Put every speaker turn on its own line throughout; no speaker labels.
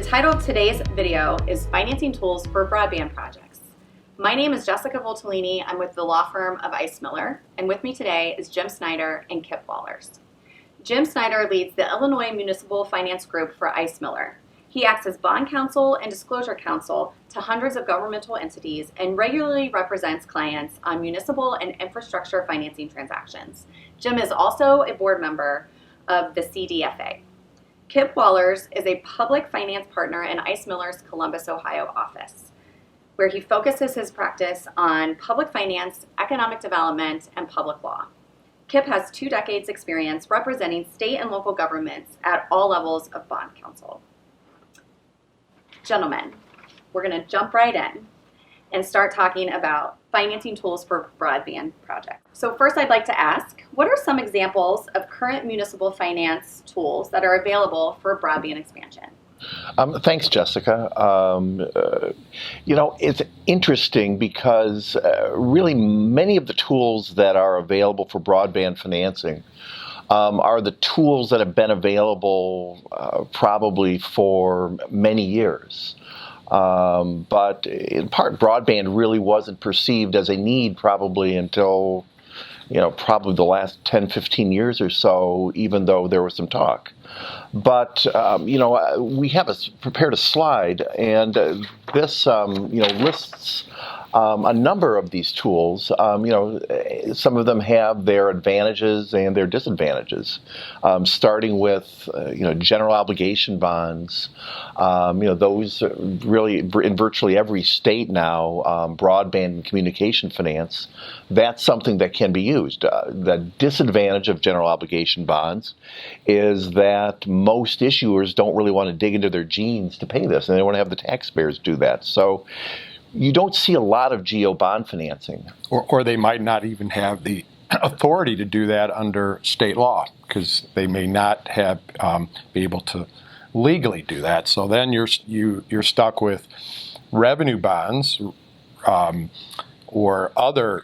title of today's video is Financing Tools for Broadband Projects. My name is Jessica Voltolini. I'm with the law firm of Ice Miller, and with me today is Jim Snyder and Kip Wallers. Jim Snyder leads the Illinois Municipal Finance Group for Ice Miller. He acts as bond counsel and disclosure counsel to hundreds of governmental entities and regularly represents clients on municipal and infrastructure financing transactions. Jim is also a board member of the CDFA. Kip Wallers is a public finance partner in Ice Miller's Columbus, Ohio office, where he focuses his practice on public finance, economic development, and public law. Kip has 2 decades experience representing state and local governments at all levels of bond counsel. Gentlemen, we're going to jump right in and start talking about financing tools for broadband projects. So first I'd like to ask, what are some examples of current municipal finance tools that are available for broadband expansion?
Thanks, Jessica. It's interesting because really many of the tools that are available for broadband financing are the tools that have been available probably for many years. But in part, broadband really wasn't perceived as a need probably until, probably the last 10, 15 years or so, even though there was some talk. But, we have prepared a slide, and this, lists a number of these tools. Some of them have their advantages and their disadvantages, starting with, general obligation bonds. Those really, in virtually every state now, broadband and communication finance, that's something that can be used. The disadvantage of general obligation bonds is that most issuers don't really want to dig into their jeans to pay this, and they want to have the taxpayers do that. So you don't see a lot of GO bond financing.
Or they might not even have the authority to do that under state law, because they may not have be able to legally do that. So then you're stuck with revenue bonds or other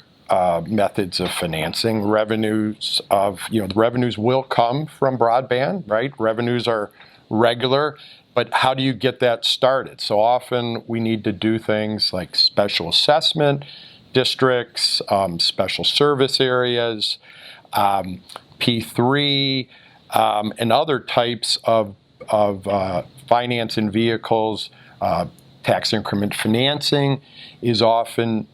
methods of financing. Revenues the revenues will come from broadband, right? Revenues are regular. But how do you get that started? So often we need to do things like special assessment districts, special service areas, P3, and other types of finance and vehicles. Tax increment financing is often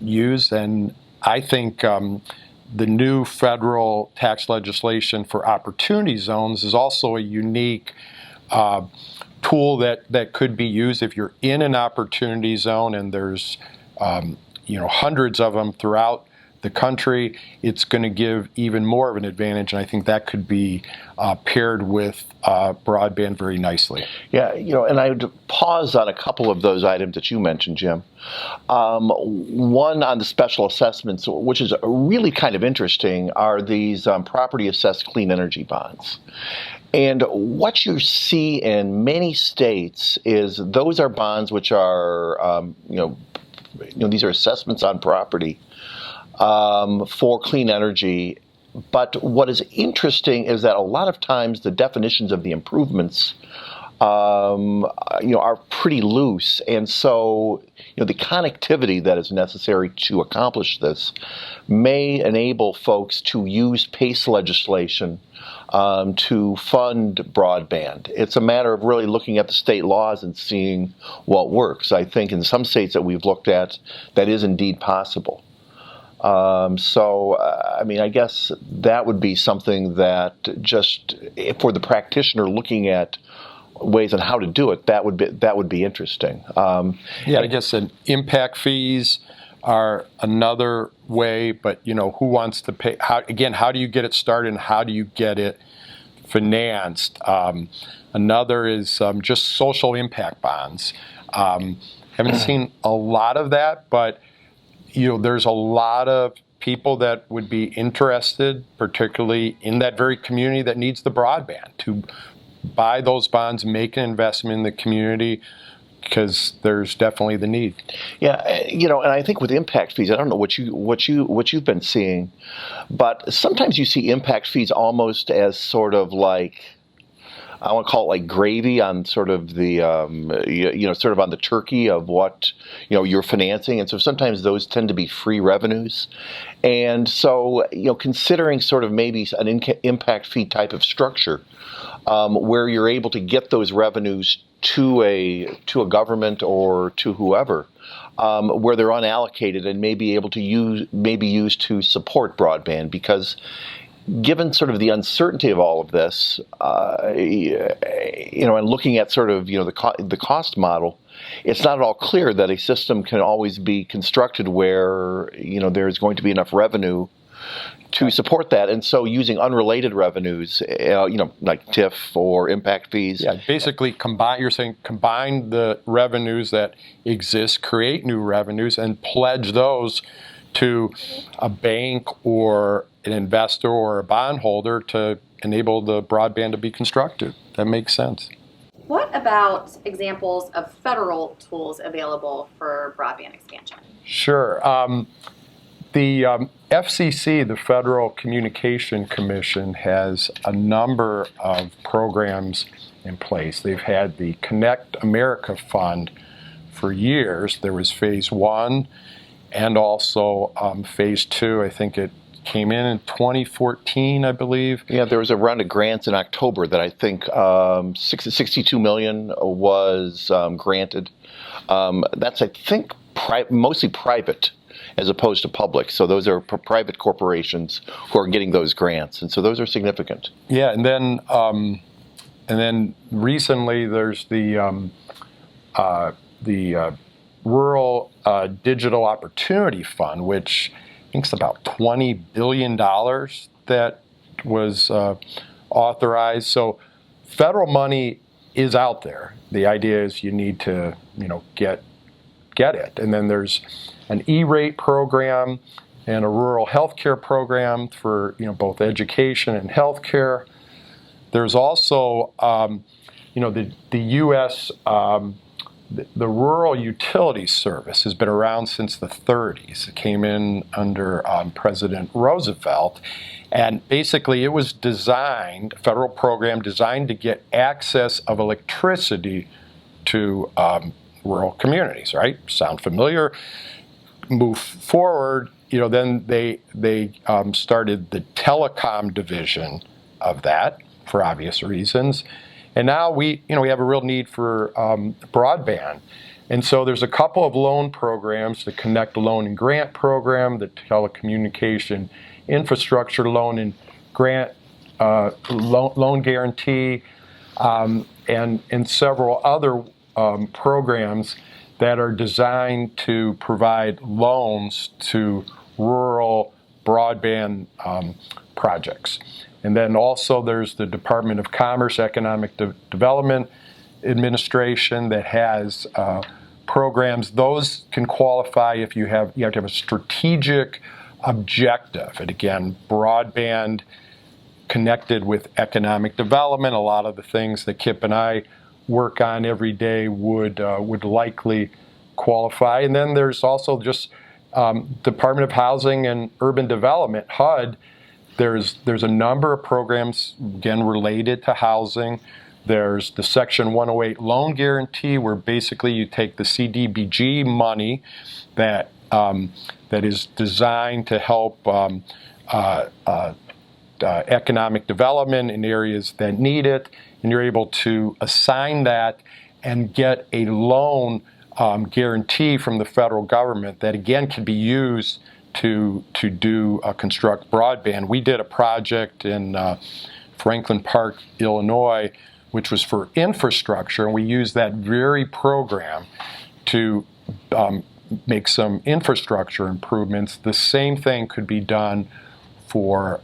used, and I think the new federal tax legislation for opportunity zones is also a unique tool that could be used if you're in an opportunity zone, and there's hundreds of them throughout the country. It's going to give even more of an advantage, and I think that could be paired with broadband very nicely.
Yeah, and I would pause on a couple of those items that you mentioned, Jim. One on the special assessments, which is really kind of interesting, are these property assessed clean energy bonds. And what you see in many states is those are bonds which are, these are assessments on property for clean energy. But what is interesting is that a lot of times the definitions of the improvements are pretty loose, and so the connectivity that is necessary to accomplish this may enable folks to use PACE legislation to fund broadband. It's a matter of really looking at the state laws and seeing what works. I think in some states that we've looked at, that is indeed possible. I guess that would be something that just for the practitioner looking at ways on how to do it, that would be interesting.
I guess impact fees are another way, but who wants to pay? How do you get it started and how do you get it financed? Another is just social impact bonds. Haven't seen a lot of that, but there's a lot of people that would be interested, particularly in that very community that needs the broadband, to buy those bonds, make an investment in the community, because there's definitely the need.
Yeah, and I think with impact fees, I don't know what you've been seeing, but sometimes you see impact fees almost as sort of like I want to call it like gravy on sort of the, sort of on the turkey of what, you're financing. And so sometimes those tend to be free revenues. And so, considering sort of maybe an impact fee type of structure, where you're able to get those revenues to a government or to whoever, where they're unallocated and may be able to use to support broadband, because given sort of the uncertainty of all of this, and looking at sort of the cost model, it's not at all clear that a system can always be constructed where there's going to be enough revenue to support that. And so using unrelated revenues, like TIF or impact fees.
Yeah, basically you're saying combine the revenues that exist, create new revenues, and pledge those to a bank or an investor or a bondholder to enable the broadband to be constructed. That makes sense.
What about examples of federal tools available for broadband expansion?
Sure. The FCC, the Federal Communication Commission, has a number of programs in place. They've had the Connect America Fund for years. There was Phase 1 and also Phase 2. I think it came in 2014, I believe.
Yeah, there was a round of grants in October that I think $62 million was granted. That's, I think, mostly private as opposed to public. So those are private corporations who are getting those grants, and so those are significant.
Yeah, and then recently there's the Rural Digital Opportunity Fund, which I think it's about $20 billion that was authorized. So federal money is out there. The idea is you need to, get it. And then there's an E-rate program and a rural health care program for, both education and health care. There's also, the U.S. The Rural Utilities Service has been around since the 30s. It came in under President Roosevelt, and basically it was a federal program designed to get access of electricity to rural communities, right? Sound familiar? Move forward, then they started the telecom division of that for obvious reasons. And now we have a real need for broadband. And so there's a couple of loan programs, the Connect Loan and Grant Program, the Telecommunication Infrastructure Loan and Grant Loan Guarantee, and several other programs that are designed to provide loans to rural broadband projects. And then also there's the Department of Commerce Economic Development Administration that has programs. Those can qualify if you have to have a strategic objective. And again, broadband connected with economic development. A lot of the things that Kip and I work on every day would likely qualify. And then there's also just Department of Housing and Urban Development, HUD. There's a number of programs, again, related to housing. There's the Section 108 loan guarantee, where basically you take the CDBG money that is designed to help economic development in areas that need it, and you're able to assign that and get a loan guarantee from the federal government that, again, can be used to construct broadband. We did a project in Franklin Park, Illinois, which was for infrastructure, and we used that very program to make some infrastructure improvements. The same thing could be done for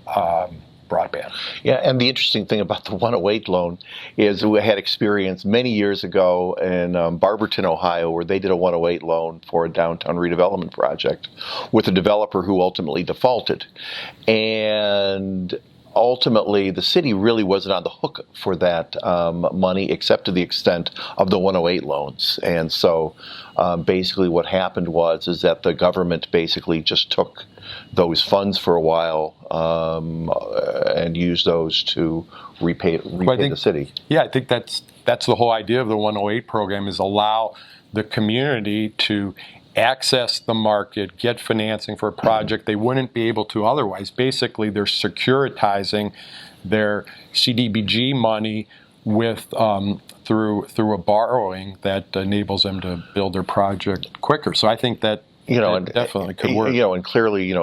broadband.
Yeah, and the interesting thing about the 108 loan is we had experience many years ago in Barberton, Ohio, where they did a 108 loan for a downtown redevelopment project with a developer who ultimately defaulted. And ultimately, the city really wasn't on the hook for that money, except to the extent of the 108 loans. And so, basically, what happened is that the government basically just took those funds for a while and used those to repay the city.
Yeah, I think that's the whole idea of the 108 program, is allow the community to access the market, get financing for a project they wouldn't be able to otherwise. Basically, they're securitizing their CDBG money with through a borrowing that enables them to build their project quicker. So I think that
and
definitely could work.
And clearly,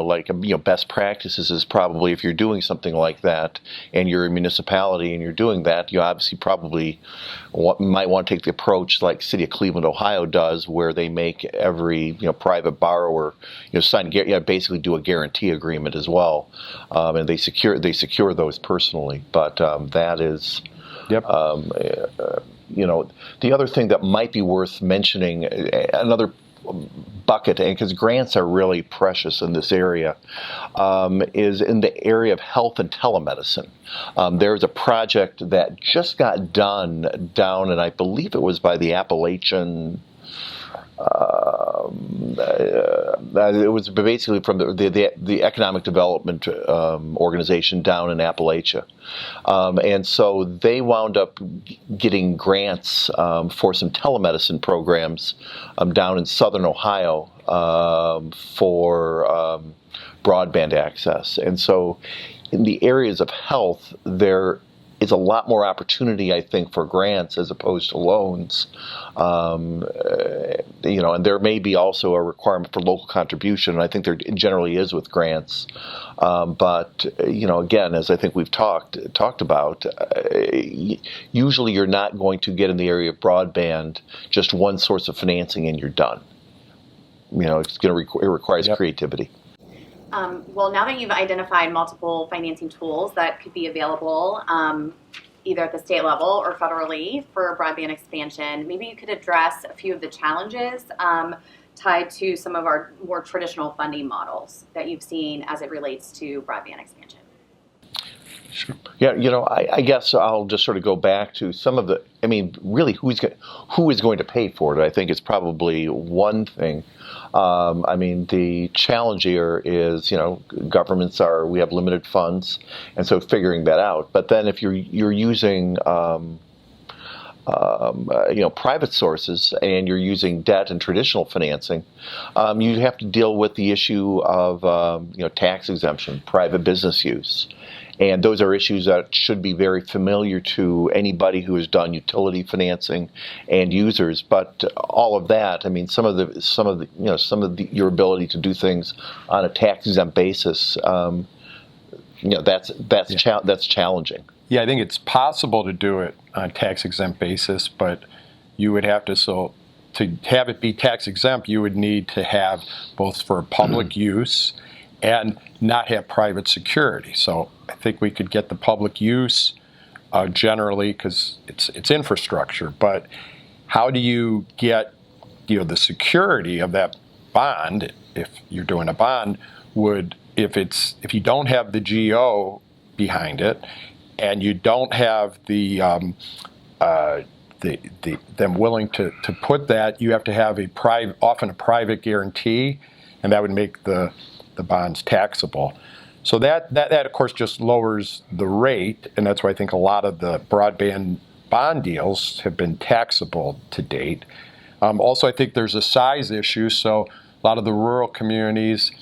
best practices is probably, if you're doing something like that and you're a municipality and you're doing that, you obviously probably might want to take the approach like City of Cleveland, Ohio does, where they make every private borrower sign basically do a guarantee agreement as well, and they secure those personally. But that is.
Yep.
The other thing that might be worth mentioning, another bucket, and because grants are really precious in this area, is in the area of health and telemedicine. There's a project that just got done down, and I believe it was by the Appalachian. It was basically from the Economic Development Organization down in Appalachia. And so they wound up getting grants for some telemedicine programs down in southern Ohio for broadband access. And so in the areas of health, there is a lot more opportunity, I think, for grants as opposed to loans. And there may be also a requirement for local contribution, and I think there generally is with grants. But again, as I think we've talked about, usually you're not going to get in the area of broadband just one source of financing and you're done. It requires creativity.
Well, now that you've identified multiple financing tools that could be available either at the state level or federally for broadband expansion, maybe you could address a few of the challenges tied to some of our more traditional funding models that you've seen as it relates to broadband expansion.
Sure. Yeah, I guess I'll just sort of go back to some of really who is going to pay for it, I think is probably one thing. The challenge here is, we have limited funds, and so figuring that out. But then if you're using, private sources and you're using debt and traditional financing, you have to deal with the issue of, tax exemption, private business use. And those are issues that should be very familiar to anybody who has done utility financing and users. But all of that, some of your ability to do things on a tax exempt basis, that's challenging.
Yeah, I think it's possible to do it on a tax exempt basis, but you would have to have it be tax exempt, you would need to have both for public use and not have private security. So I think we could get the public use generally because it's infrastructure. But how do you get the security of that bond? If you're doing a bond, if you don't have the GO behind it, and you don't have them willing to put that, you have to have often a private guarantee, and that would make the bonds taxable. So that of course just lowers the rate, and that's why I think a lot of the broadband bond deals have been taxable to date. Also, I think there's a size issue. So a lot of the rural communities,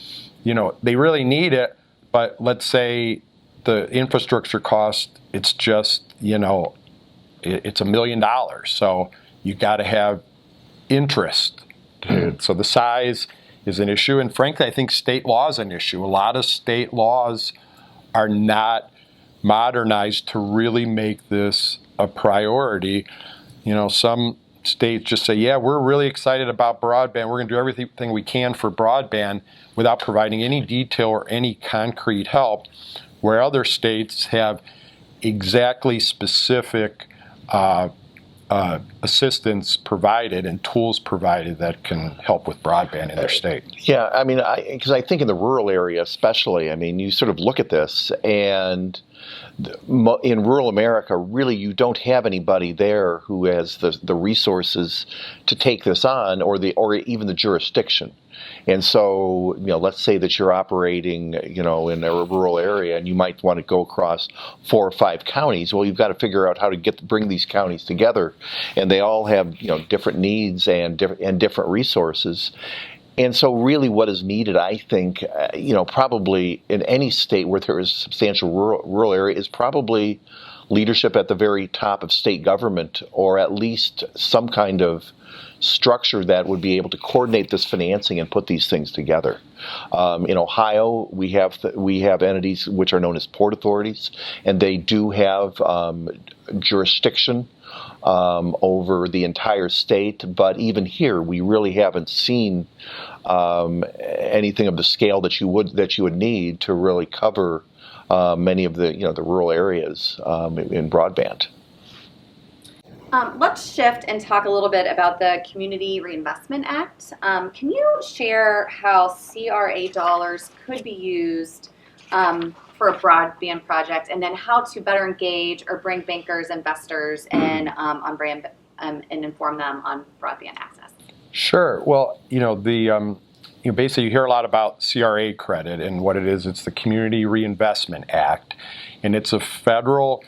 they really need it, but let's say the infrastructure cost, it's just, it's $1 million. So you got to have interest. So the size is an issue. And frankly, I think state law is an issue. A lot of state laws are not modernized to really make this a priority. Some states just say, yeah, we're really excited about broadband. We're going to do everything we can for broadband without providing any detail or any concrete help, where other states have exactly specific assistance provided and tools provided that can help with broadband in their state.
Yeah, I mean, because I think in the rural area especially, I mean, you sort of look at this, and in rural America, really, you don't have anybody there who has the resources to take this on, or even the jurisdiction. And so, let's say that you're operating, in a rural area, and you might want to go across 4 or 5 counties. Well, you've got to figure out how to bring these counties together, and they all have, different needs and different resources. And so really what is needed, I think, probably in any state where there is substantial rural area, is probably leadership at the very top of state government, or at least some kind of structure that would be able to coordinate this financing and put these things together. In Ohio, we have entities which are known as port authorities, and they do have jurisdiction over the entire state. But even here, we really haven't seen anything of the scale that you would need to really cover many of the the rural areas in broadband.
Let's shift and talk a little bit about the Community Reinvestment Act. Can you share how CRA dollars could be used for a broadband project, and then how to better engage or bring bankers, investors in on brand and inform them on broadband access?
Sure. Well, basically you hear a lot about CRA credit, and what it is, it's the Community Reinvestment Act, and it's a federal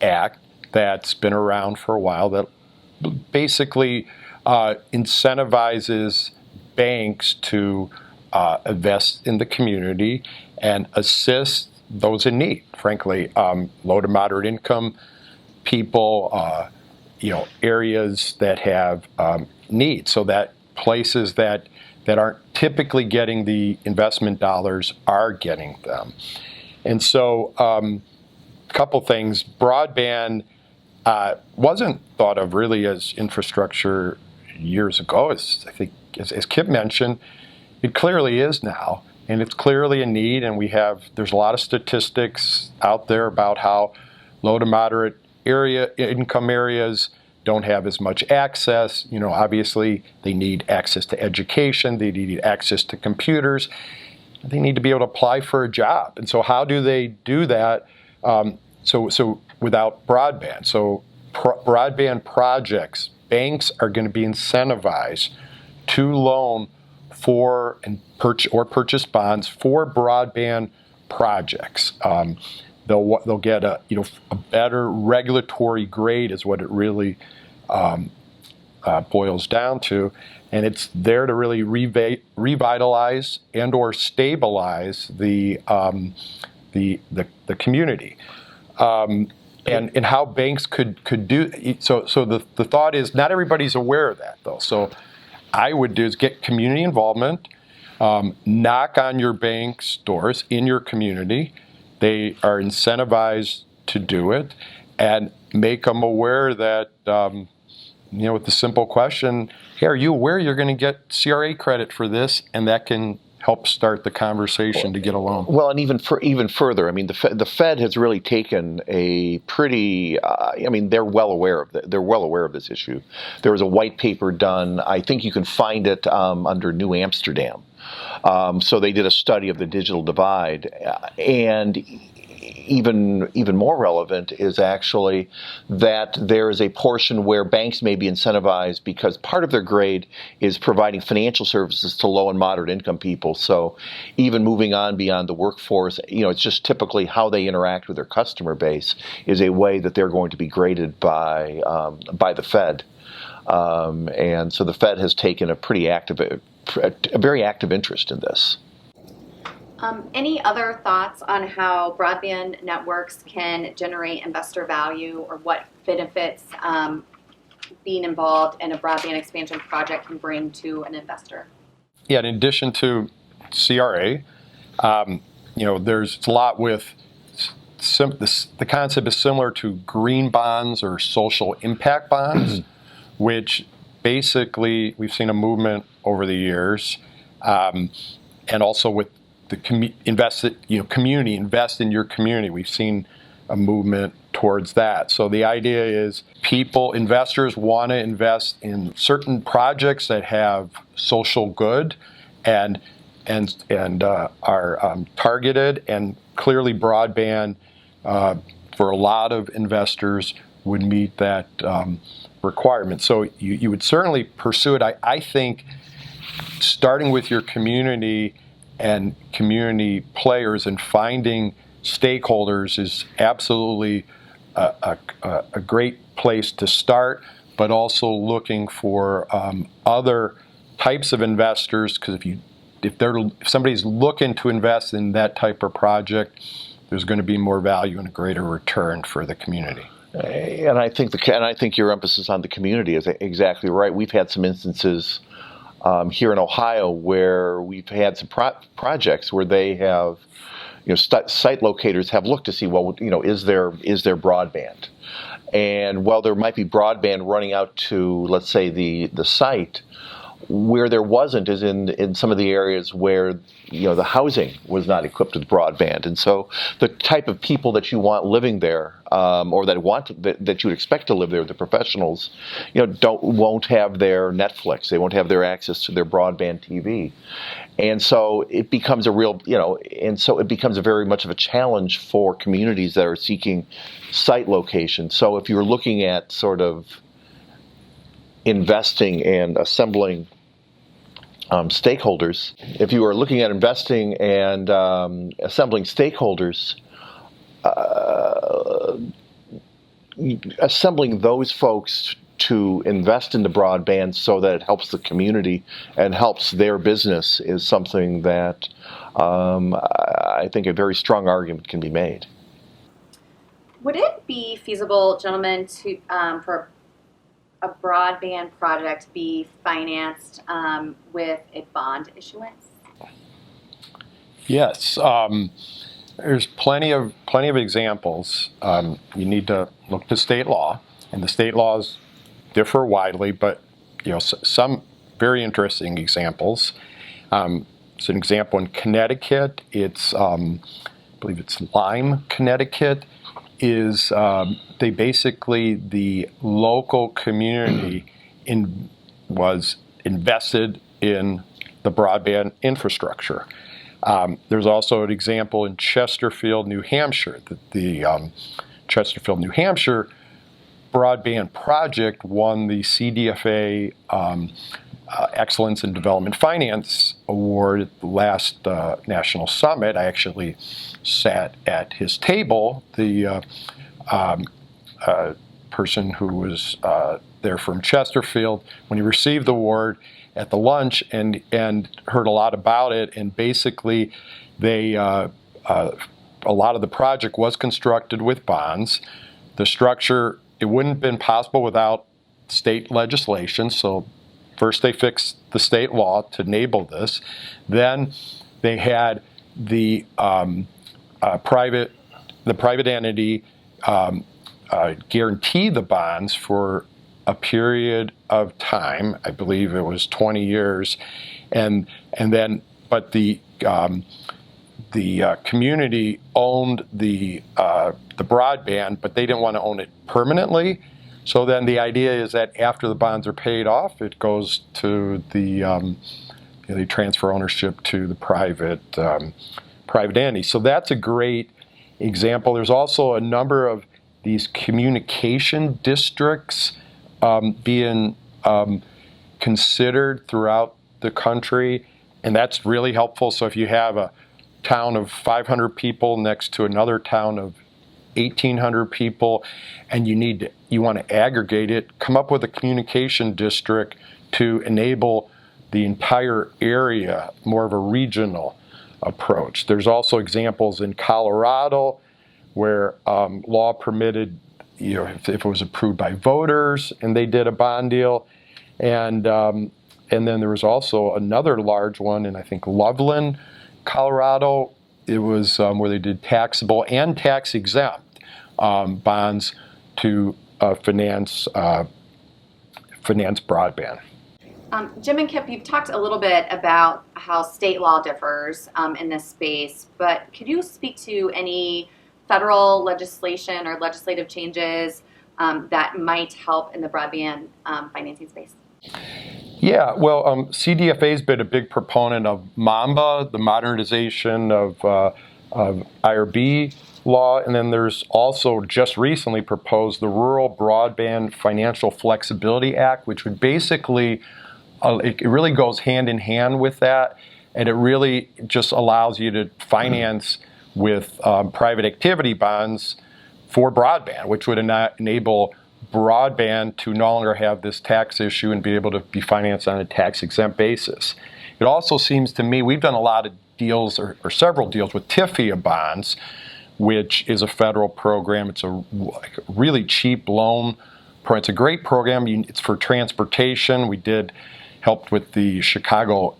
act that's been around for a while that basically incentivizes banks to invest in the community and assist those in need, frankly, low to moderate income people, areas that have needs, so that places that aren't typically getting the investment dollars are getting them. And so a couple things. Broadband wasn't thought of really as infrastructure years ago. As Kip mentioned, it clearly is now, and it's clearly a need. And there's a lot of statistics out there about how low to moderate income areas don't have as much access. Obviously they need access to education, they need access to computers, they need to be able to apply for a job. And so how do they do that? So without broadband. So broadband projects, banks are going to be incentivized to loan for and purchase bonds for broadband projects. They'll get a better regulatory grade, is what it really boils down to, and it's there to really revitalize and or stabilize the community. And how banks could do so. So the thought is, not everybody's aware of that, though. So I would do is get community involvement, knock on your bank's doors in your community. They are incentivized to do it, and make them aware that, with the simple question, hey, are you aware you're going to get CRA credit for this? And that can help start the conversation to get a loan.
Well, and even further, I mean, the Fed has really taken a pretty. They're well aware of this issue. There was a white paper done. I think you can find it under New Amsterdam. So they did a study of the digital divide, and even more relevant is actually that there is a portion where banks may be incentivized because part of their grade is providing financial services to low and moderate income people. So even moving on beyond the workforce, it's just typically how they interact with their customer base is a way that they're going to be graded by the Fed. And so the Fed has taken a very active interest in this.
Any other thoughts on how broadband networks can generate investor value, or what benefits being involved in a broadband expansion project can bring to an investor?
Yeah, in addition to CRA, there's a lot with the concept is similar to green bonds or social impact bonds, which basically we've seen a movement over the years, and also with the community invest in your community. We've seen a movement towards that. So the idea is investors want to invest in certain projects that have social good and are targeted, and clearly broadband for a lot of investors would meet that requirement. So you would certainly pursue it. I think starting with your community and community players and finding stakeholders is absolutely a great place to start, but also looking for other types of investors, because if somebody's looking to invest in that type of project, there's going to be more value and a greater return for the community.
And I think your emphasis on the community is exactly right. We've had some instances here in Ohio where we've had some projects where they have, site locators have looked to see, well, is there broadband? And while there might be broadband running out to, let's say, the site, where there wasn't is in some of the areas where the housing was not equipped with broadband, and so the type of people that you want living there, or that you would expect to live there, the professionals, won't have their Netflix, they won't have their access to their broadband TV, and so it becomes very much of a challenge for communities that are seeking site location. So if you're looking at sort of investing and assembling stakeholders, if you are looking at investing and assembling stakeholders, assembling those folks to invest in the broadband so that it helps the community and helps their business is something that I think a very strong argument can be made.
Would it be feasible, gentlemen, to for a broadband project be financed with a bond issuance?
Yes, there's plenty of examples. You need to look to state law, and the state laws differ widely, but some very interesting examples. It's an example in Connecticut. I believe it's Lyme, Connecticut. Is the local community was invested in the broadband infrastructure. There's also an example in Chesterfield, New Hampshire. The Chesterfield, New Hampshire broadband project won the CDFA Excellence in Development Finance Award at the last National Summit. I actually sat at his table. The person who was there from Chesterfield, when he received the award at the lunch, and heard a lot about it, and basically a lot of the project was constructed with bonds. The structure, it wouldn't have been possible without state legislation, so first they fixed the state law to enable this. Then they had the private entity guarantee the bonds for a period of time. I believe it was 20 years, but the community owned the broadband, but they didn't want to own it permanently. So then the idea is that after the bonds are paid off, it goes to they transfer ownership to the private entity. So that's a great example. There's also a number of these communication districts being considered throughout the country, and that's really helpful. So if you have a town of 500 people next to another town of 1,800 people, and you want to aggregate it, come up with a communication district to enable the entire area, more of a regional approach. There's also examples in Colorado where law permitted, if it was approved by voters, and they did a bond deal, and then there was also another large one in, I think, Loveland, Colorado. It was where they did taxable and tax-exempt bonds to finance broadband.
Jim and Kip, you've talked a little bit about how state law differs in this space, but could you speak to any federal legislation or legislative changes that might help in the broadband financing space?
Yeah, well, CDFA's been a big proponent of MAMBA, the modernization of IRB law, and then there's also just recently proposed the Rural Broadband Financial Flexibility Act, which would basically, it really goes hand in hand with that, and it really just allows you to finance with private activity bonds for broadband, which would enable broadband to no longer have this tax issue and be able to be financed on a tax-exempt basis. It also seems to me we've done a lot of deals or several deals with TIFIA bonds, which is a federal program. It's a really cheap loan. It's a great program. It's for transportation. We helped with the Chicago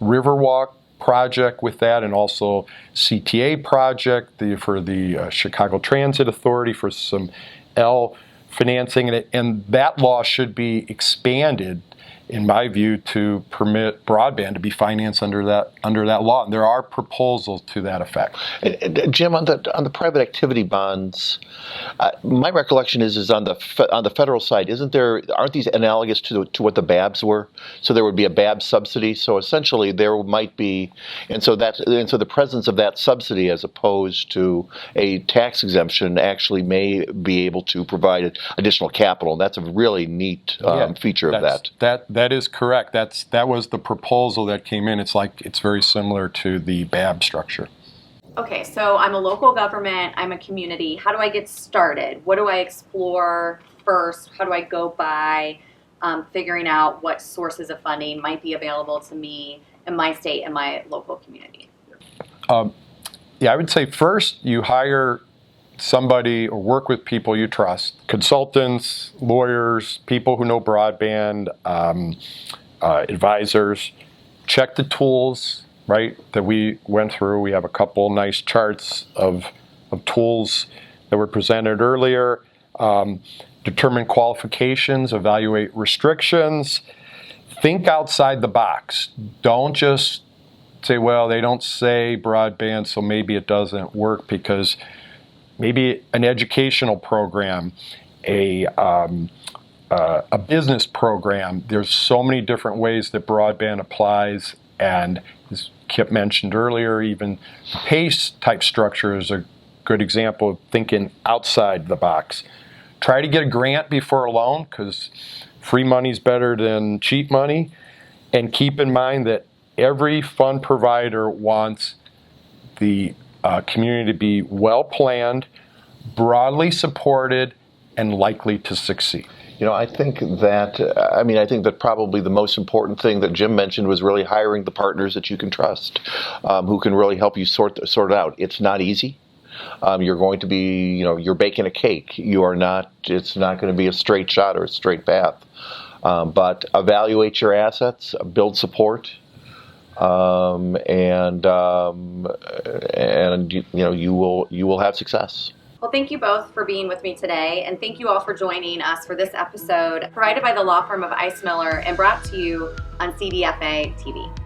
Riverwalk project with that, and also CTA project for the Chicago Transit Authority for some L financing, and that law should be expanded, in my view, to permit broadband to be financed under that law. And there are proposals to that effect.
Jim, on the private activity bonds, my recollection is on the federal side, aren't these analogous to what the BABs were? So there would be a BAB subsidy. So essentially there might be, and so the presence of that subsidy as opposed to a tax exemption actually may be able to provide additional capital. And that's a really neat feature of that.
That is correct. That was the proposal that came in. It's very similar to the BAB structure.
Okay, so I'm a local government, I'm a community. How do I get started? What do I explore first? How do I go by figuring out what sources of funding might be available to me in my state and my local community?
I would say first you hire somebody or work with people you trust, consultants, lawyers, people who know broadband, advisors. Check the tools, right, that we went through. We have a couple nice charts of tools that were presented earlier. Determine qualifications, evaluate restrictions. Think outside the box. Don't just say, well, they don't say broadband, so maybe it doesn't work, because maybe an educational program, a business program. There's so many different ways that broadband applies, and as Kip mentioned earlier, even PACE type structure is a good example of thinking outside the box. Try to get a grant before a loan, because free money is better than cheap money, and keep in mind that every fund provider wants the community to be well planned, broadly supported, and likely to succeed.
I think that probably the most important thing that Jim mentioned was really hiring the partners that you can trust, who can really help you sort it out. It's not easy. You're going to be, you're baking a cake. It's not going to be a straight shot or a straight path. But evaluate your assets, build support, and you will have success.
Well, thank you both for being with me today, and thank you all for joining us for this episode provided by the law firm of Ice Miller and brought to you on CDFA TV.